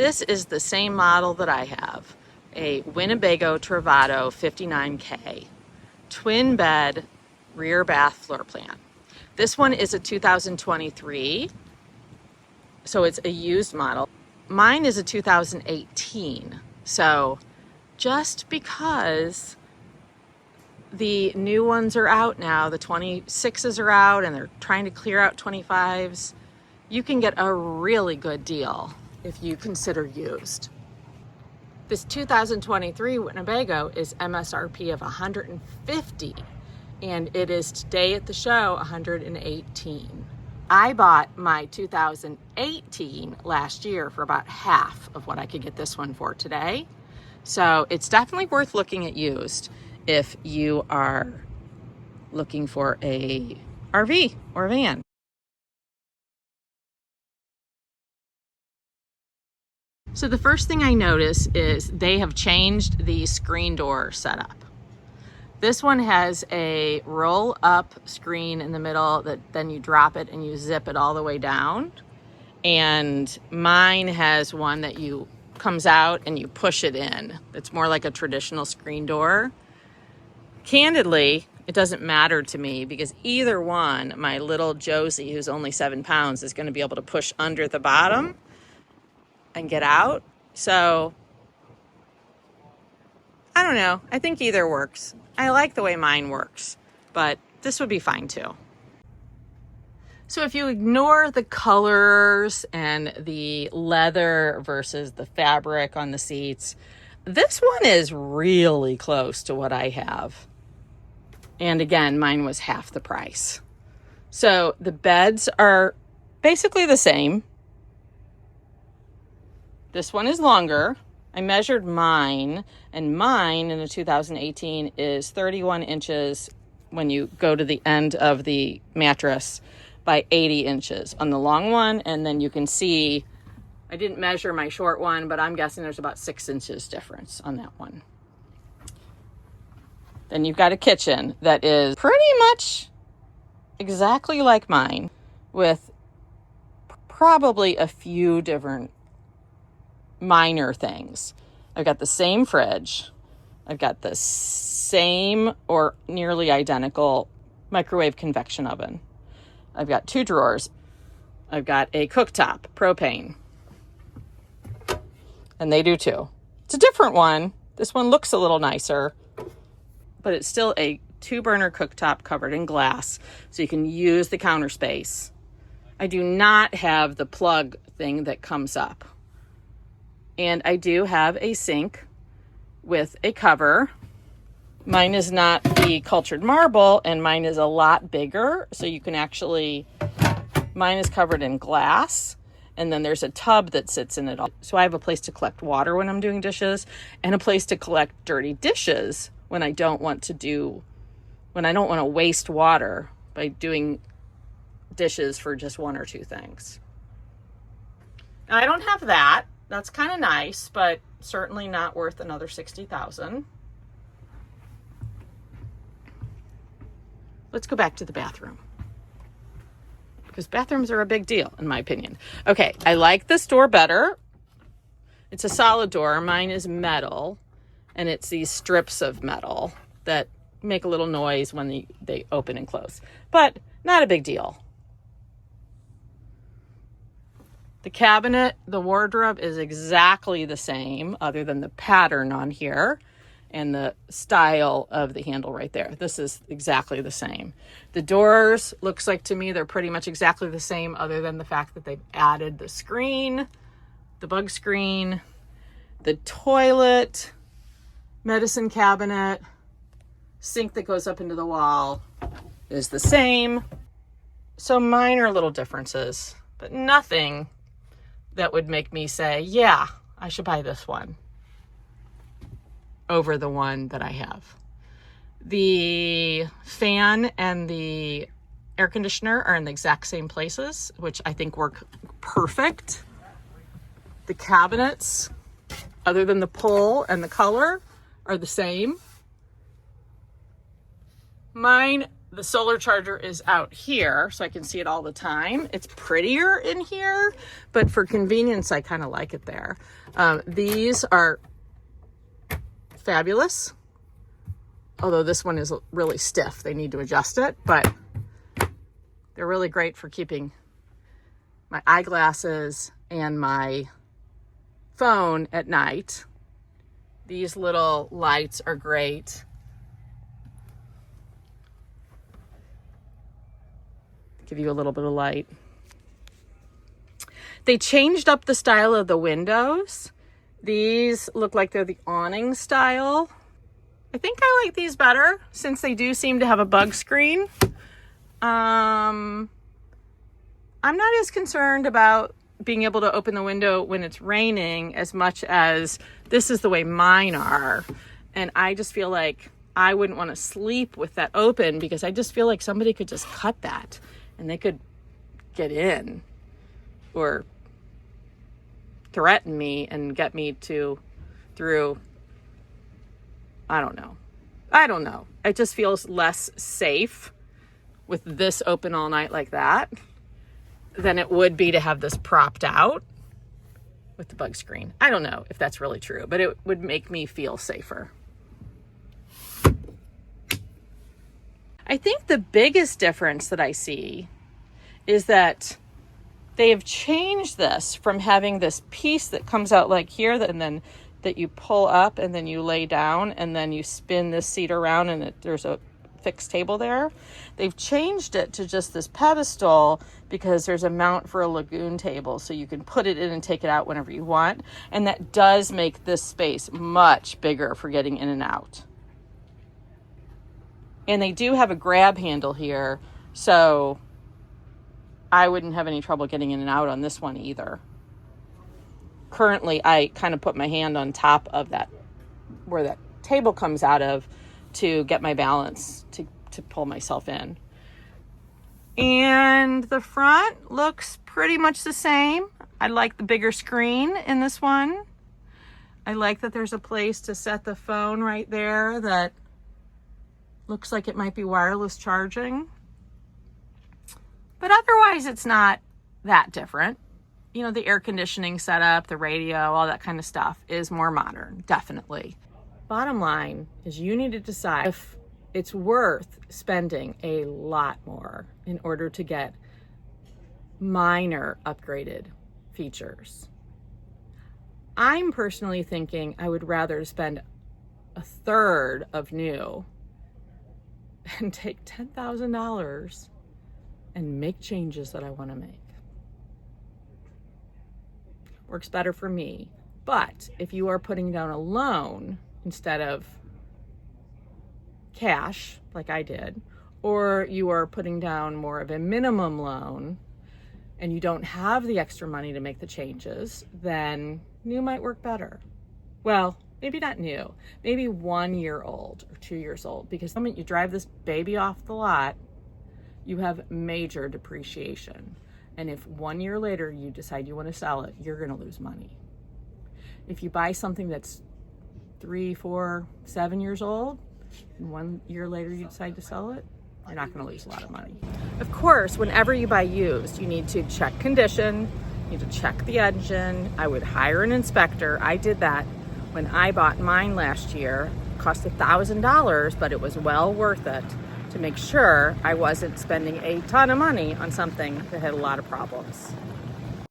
This is the same model that I have, a Winnebago Travato 59K, twin bed, rear bath floor plan. This one is a 2023, so it's a used model. Mine is a 2018, so just because the new ones are out now, the 26s are out and they're trying to clear out 25s, you can get a really good deal if you consider used. This 2023 Winnebago is MSRP of $150, and it is today at the show $118. I bought my 2018 last year for about half of what I could get this one for today. So it's definitely worth looking at used if you are looking for a RV or van. So the first thing I notice is they have changed the screen door setup. This one has a roll up screen in the middle that then you drop it and you zip it all the way down. And mine has one that comes out and you push it in. It's more like a traditional screen door. Candidly, it doesn't matter to me because either one, my little Josie, who's only 7 pounds, is going to be able to push under the bottom and get out. So I don't know. I think either works. I like the way mine works, but this would be fine too. So if you ignore the colors and the leather versus the fabric on the seats, this one is really close to what I have. And again, mine was half the price. So the beds are basically the same. This one is longer. I measured mine, and mine in the 2018 is 31 inches when you go to the end of the mattress by 80 inches on the long one. And then you can see, I didn't measure my short one, but I'm guessing there's about 6 inches difference on that one. Then you've got a kitchen that is pretty much exactly like mine, with probably a few different minor things. I've got the same fridge. I've got the same or nearly identical microwave convection oven. I've got 2 drawers. I've got a cooktop, propane. And they do too. It's a different one. This one looks a little nicer, but it's still a 2-burner cooktop covered in glass, so you can use the counter space. I do not have the plug thing that comes up. And I do have a sink with a cover. Mine is not the cultured marble, and mine is a lot bigger. So you can actually, mine is covered in glass, and then there's a tub that sits in it all. So I have a place to collect water when I'm doing dishes, and a place to collect dirty dishes when I don't want to waste water by doing dishes for just 1 or 2 things. Now, I don't have that. That's kind of nice, but certainly not worth another $60,000. Let's go back to the bathroom, because bathrooms are a big deal in my opinion. Okay, I like this door better. It's a solid door. Mine is metal, and it's these strips of metal that make a little noise when they open and close, but not a big deal. The cabinet, the wardrobe is exactly the same, other than the pattern on here and the style of the handle right there. This is exactly the same. The doors, looks like to me, they're pretty much exactly the same, other than the fact that they've added the screen, the bug screen, the toilet, medicine cabinet, sink that goes up into the wall is the same. So minor little differences, but nothing that would make me say, yeah, I should buy this one over the one that I have. The fan and the air conditioner are in the exact same places, which I think work perfect. The cabinets, other than the pull and the color, are the same. Mine the solar charger is out here, so I can see it all the time. It's prettier in here, but for convenience, I kind of like it there. These are fabulous, although this one is really stiff. They need to adjust it, but they're really great for keeping my eyeglasses and my phone at night. These little lights are great. Give you a little bit of light. They changed up the style of the windows. These look like they're the awning style. I think I like these better since they do seem to have a bug screen. I'm not as concerned about being able to open the window when it's raining as much as this is the way mine are. And I just feel like I wouldn't want to sleep with that open because I just feel like somebody could just cut that and they could get in or threaten me and get me through, I don't know. It just feels less safe with this open all night like that than it would be to have this propped out with the bug screen. I don't know if that's really true, but it would make me feel safer. I think the biggest difference that I see is that they have changed this from having this piece that comes out like here and then that you pull up and then you lay down and then you spin this seat around and there's a fixed table there. They've changed it to just this pedestal because there's a mount for a lagoon table so you can put it in and take it out whenever you want. And that does make this space much bigger for getting in and out. And they do have a grab handle here, so I wouldn't have any trouble getting in and out on this one either. Currently, I kind of put my hand on top of that, where that table comes out of, to get my balance, to pull myself in. And the front looks pretty much the same. I like the bigger screen in this one. I like that there's a place to set the phone right there that looks like it might be wireless charging. But otherwise, it's not that different. You know, the air conditioning setup, the radio, all that kind of stuff is more modern, definitely. Bottom line is you need to decide if it's worth spending a lot more in order to get minor upgraded features. I'm personally thinking I would rather spend a third of new and take $10,000 and make changes that I want to make. Works better for me. But if you are putting down a loan instead of cash, like I did, or you are putting down more of a minimum loan and you don't have the extra money to make the changes, then new might work better. Well, maybe not new, maybe 1 year old or 2 years old, because the moment you drive this baby off the lot, you have major depreciation. And if 1 year later you decide you want to sell it, you're going to lose money. If you buy something that's 3, 4, 7 years old, and 1 year later you decide to sell it, you're not going to lose a lot of money. Of course, whenever you buy used, you need to check condition, you need to check the engine. I would hire an inspector. I did that when I bought mine last year. It cost $1,000, but it was well worth it to make sure I wasn't spending a ton of money on something that had a lot of problems.